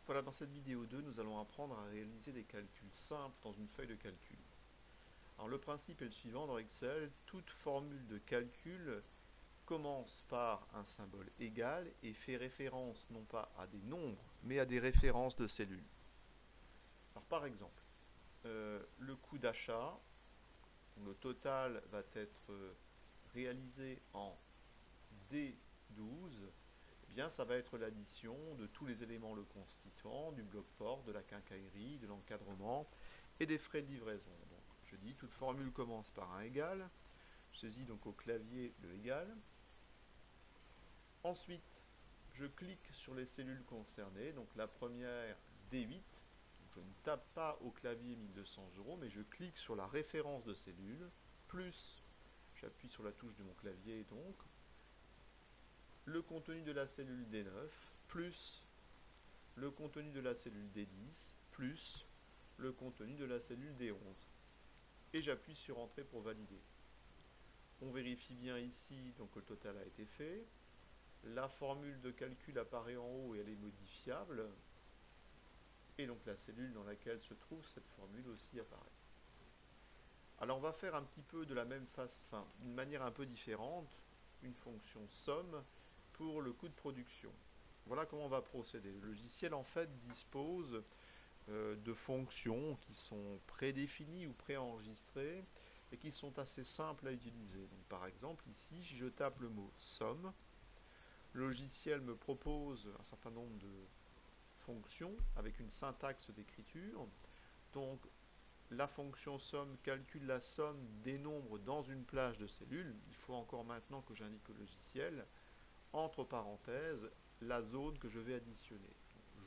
Voilà, dans cette vidéo 2, nous allons apprendre à réaliser des calculs simples dans une feuille de calcul. Alors le principe est le suivant dans Excel, toute formule de calcul commence par un symbole égal et fait référence non pas à des nombres, mais à des références de cellules. Alors par exemple, le coût d'achat, le total va être réalisé en D12, eh bien, ça va être l'addition de tous les éléments le constituant, du bloc-port, de la quincaillerie, de l'encadrement et des frais de livraison. Donc, je dis, toute formule commence par un égal. Je saisis donc au clavier le égal. Ensuite, je clique sur les cellules concernées. Donc, la première, D8. Je ne tape pas au clavier 1200 euros, mais je clique sur la référence de cellule, plus, j'appuie sur la touche de mon clavier, donc, le contenu de la cellule D9, plus le contenu de la cellule D10, plus le contenu de la cellule D11. Et j'appuie sur Entrée pour valider. On vérifie bien ici, donc le total a été fait. La formule de calcul apparaît en haut et elle est modifiable. Et donc la cellule dans laquelle se trouve cette formule aussi apparaît. Alors on va faire un petit peu de la même façon, d'une manière un peu différente, une fonction somme pour le coût de production. Voilà comment on va procéder. Le logiciel en fait dispose de fonctions qui sont prédéfinies ou préenregistrées et qui sont assez simples à utiliser. Donc, par exemple ici, si je tape le mot somme, le logiciel me propose un certain nombre de fonctions avec une syntaxe d'écriture. Donc la fonction somme calcule la somme des nombres dans une plage de cellules. Il faut encore maintenant que j'indique au logiciel, entre parenthèses, la zone que je vais additionner.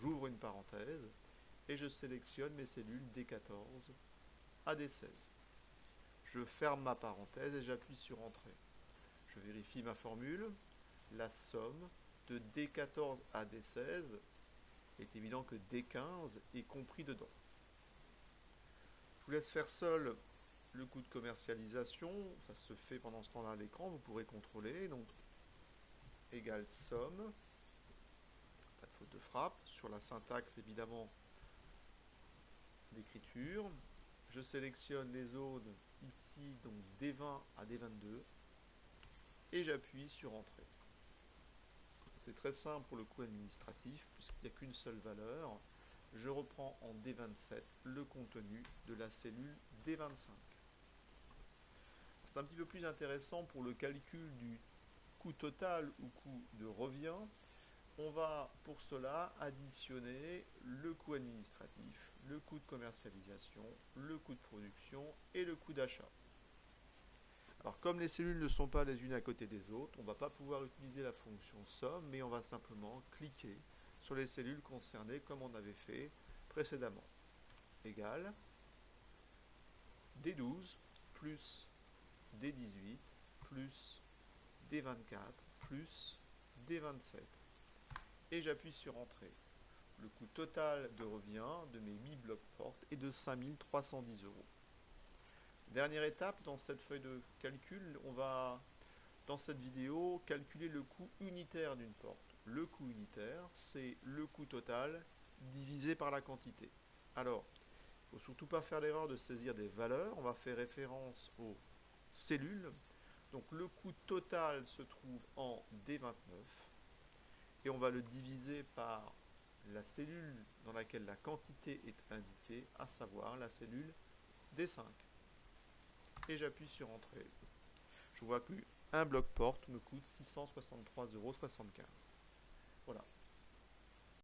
J'ouvre une parenthèse et je sélectionne mes cellules D14 à D16. Je ferme ma parenthèse et j'appuie sur Entrée. Je vérifie ma formule. La somme de D14 à D16 est évident que D15 est compris dedans. Je vous laisse faire seul le coût de commercialisation. Ça se fait pendant ce temps-là à l'écran. Vous pourrez contrôler. Donc, égale somme. Pas de faute de frappe. Sur la syntaxe, évidemment, d'écriture. Je sélectionne les zones ici, donc D20 à D22. Et j'appuie sur Entrée. C'est très simple pour le coût administratif, puisqu'il n'y a qu'une seule valeur. Je reprends en D27 le contenu de la cellule D25. C'est un petit peu plus intéressant pour le calcul du coût total ou coût de revient. On va pour cela additionner le coût administratif, le coût de commercialisation, le coût de production et le coût d'achat. Alors comme les cellules ne sont pas les unes à côté des autres, on ne va pas pouvoir utiliser la fonction somme, mais on va simplement cliquer sur les cellules concernées comme on avait fait précédemment. Égal D12 plus D18 plus D24 plus D27. Et j'appuie sur Entrée. Le coût total de revient de mes 8 blocs portes est de 5 310 euros. Dernière étape dans cette feuille de calcul, on va, dans cette vidéo, calculer le coût unitaire d'une porte. Le coût unitaire, c'est le coût total divisé par la quantité. Alors, il ne faut surtout pas faire l'erreur de saisir des valeurs. On va faire référence aux cellules. Donc le coût total se trouve en D29 et on va le diviser par la cellule dans laquelle la quantité est indiquée, à savoir la cellule D5. Et j'appuie sur Entrée. Je vois qu'un bloc porte me coûte 663,75 €. Voilà.